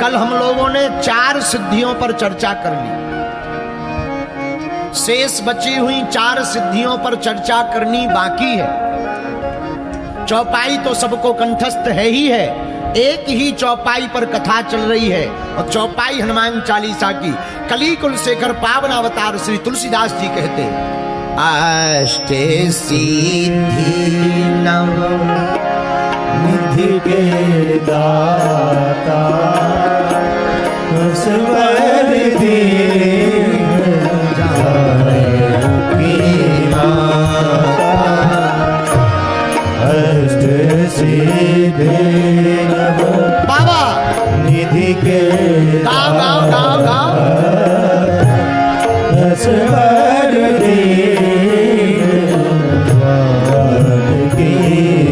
कल हम लोगों ने 4 सिद्धियों पर चर्चा कर ली। शेष बची हुई 4 सिद्धियों पर चर्चा करनी बाकी है। चौपाई तो सबको कंठस्थ है ही है, एक ही चौपाई पर कथा चल रही है और चौपाई हनुमान चालीसा की। कली कुलशेखर पावन अवतार श्री तुलसीदास जी कहते अष्टे सिद्धि नव निधि के दाता सबर दीन जाने की माता अष्ट सिद्धि नव बाबा निधि के गाओ गाओ गाओ गाओ सबर दीन जाने की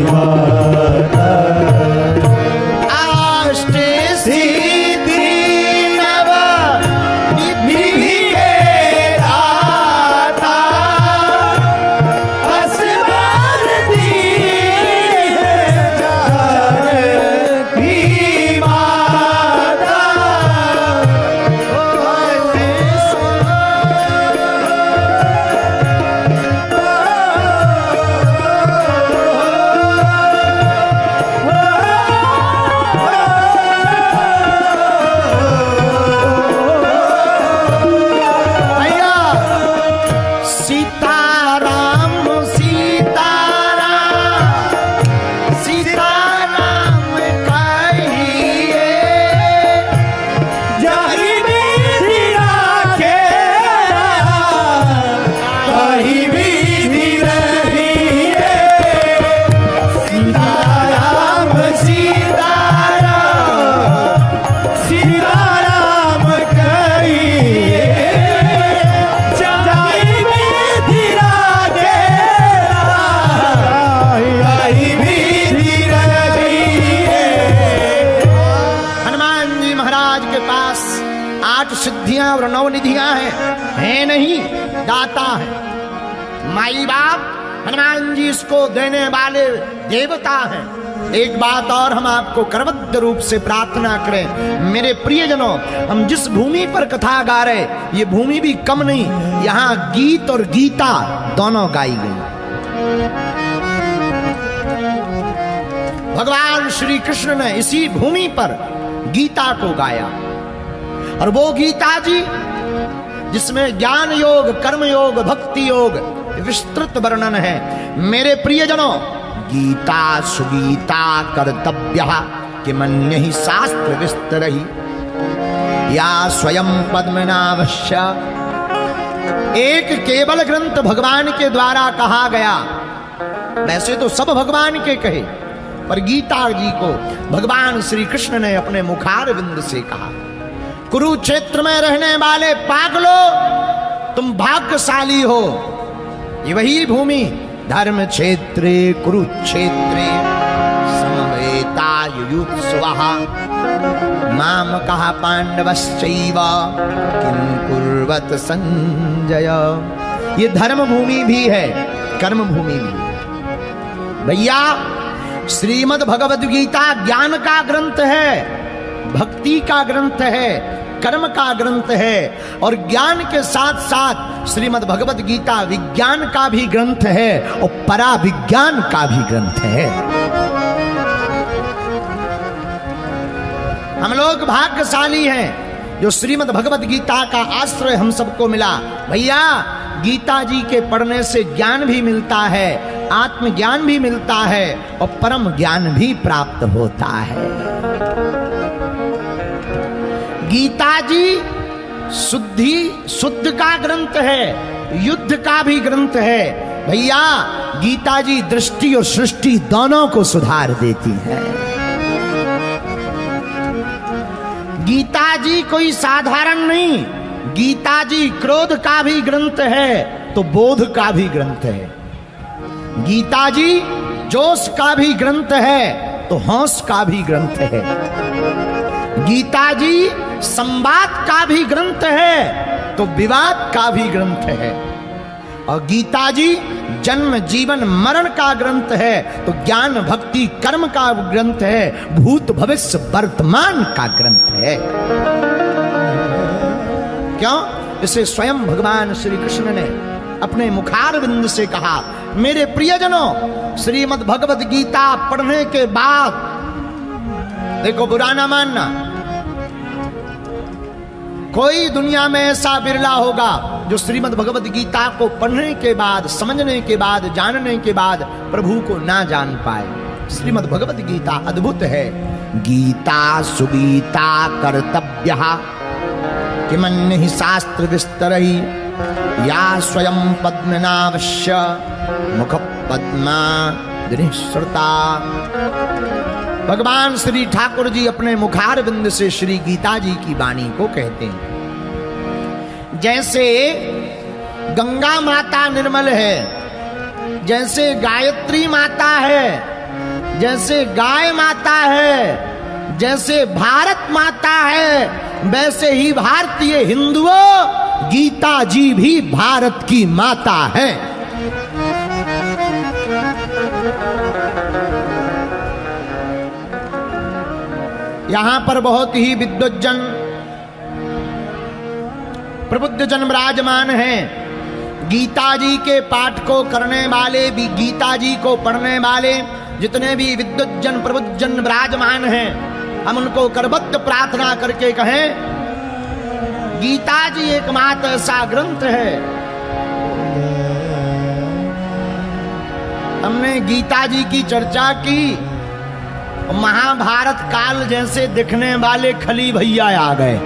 माता सिद्धियां और 9 निधियां हैं नहीं, दाता है। माई बाप हनुमान जी इसको देने वाले देवता हैं। एक बात और हम आपको करबद्ध रूप से प्रार्थना करें, मेरे प्रियजनों, हम जिस भूमि पर कथा गा रहे, ये भूमि भी कम नहीं, यहाँ गीत और गीता दोनों गाई गई। भगवान श्री कृष्ण ने इसी भूमि पर गीता को गाया और वो गीता जी जिसमें ज्ञान योग, कर्म योग, भक्ति योग विस्तृत वर्णन है। मेरे प्रियजनों, गीता सुगीता कर्तव्यः किमन्यहि शास्त्र विस्तरहि या स्वयं पद्मनाभस्य। एक केवल ग्रंथ भगवान के द्वारा कहा गया, वैसे तो सब भगवान के कहे, पर गीता जी को भगवान श्री कृष्ण ने अपने मुखारविंद से कहा। कुरुक्षेत्र में रहने वाले पागलों, तुम भाग्यशाली हो। ये वही भूमि धर्म क्षेत्रे कुरुक्षेत्रे समवेता युयुत्सवः मामकः पांडवश्चैव किं कुर्वत संजय। ये धर्म भूमि भी है, कर्म भूमि भी। भैया, श्रीमद् भगवद गीता ज्ञान का ग्रंथ है, भक्ति का ग्रंथ है, कर्म का ग्रंथ है, और ज्ञान के साथ साथ श्रीमद् भगवद गीता विज्ञान का भी ग्रंथ है और परा विज्ञान का भी ग्रंथ है। हम लोग भाग्यशाली हैं जो श्रीमद् भगवद गीता का आश्रय हम सबको मिला। भैया, गीता जी के पढ़ने से ज्ञान भी मिलता है, आत्मज्ञान भी मिलता है और परम ज्ञान भी प्राप्त होता है। गीता जी शुद्ध का ग्रंथ है, युद्ध का भी ग्रंथ है। भैया, गीता जी दृष्टि और सृष्टि दोनों को सुधार देती है। गीता जी कोई साधारण नहीं, गीता जी क्रोध का भी ग्रंथ है तो बोध का भी ग्रंथ है। गीता जी जोश का भी ग्रंथ है तो होश का भी ग्रंथ है। गीता जी संवाद का भी ग्रंथ है तो विवाद का भी ग्रंथ है। और गीता जी जन्म जीवन मरण का ग्रंथ है तो ज्ञान भक्ति कर्म का ग्रंथ है, भूत भविष्य वर्तमान का ग्रंथ है। है। क्यों? इसे स्वयं भगवान श्री कृष्ण ने अपने मुखारविंद से कहा। मेरे प्रियजनों, श्रीमद् भगवद गीता पढ़ने के बाद, देखो बुरा ना मानना, कोई दुनिया में ऐसा बिरला होगा जो श्रीमद् भगवद गीता को पढ़ने के बाद, समझने के बाद, जानने के बाद प्रभु को ना जान पाए। श्रीमद् भगवद गीता अद्भुत है। गीता सुगीता कर्तव्यः किमन्य हि शास्त्र विस्तरहि या स्वयं पद्मनाभस्य मुख पद्मा श्रुता। भगवान श्री ठाकुर जी अपने मुखारविंद से श्री गीता जी की वाणी को कहते हैं। जैसे गंगा माता निर्मल है, जैसे गायत्री माता है, जैसे गाय माता है, जैसे भारत माता है, वैसे ही भारतीय हिंदुओं गीता जी भी भारत की माता है। यहां पर बहुत ही विद्वज्जन प्रबुद्धजन विराजमान हैं। गीता जी के पाठ को करने वाले भी, गीता जी को पढ़ने वाले जितने भी विद्वज्जन प्रबुद्धजन विराजमान हैं, हम उनको करबद्ध प्रार्थना करके कहें, गीता जी एकमात्र ऐसा ग्रंथ है। हमने गीता जी की चर्चा की, महाभारत काल जैसे दिखने वाले खली भैया आ गए।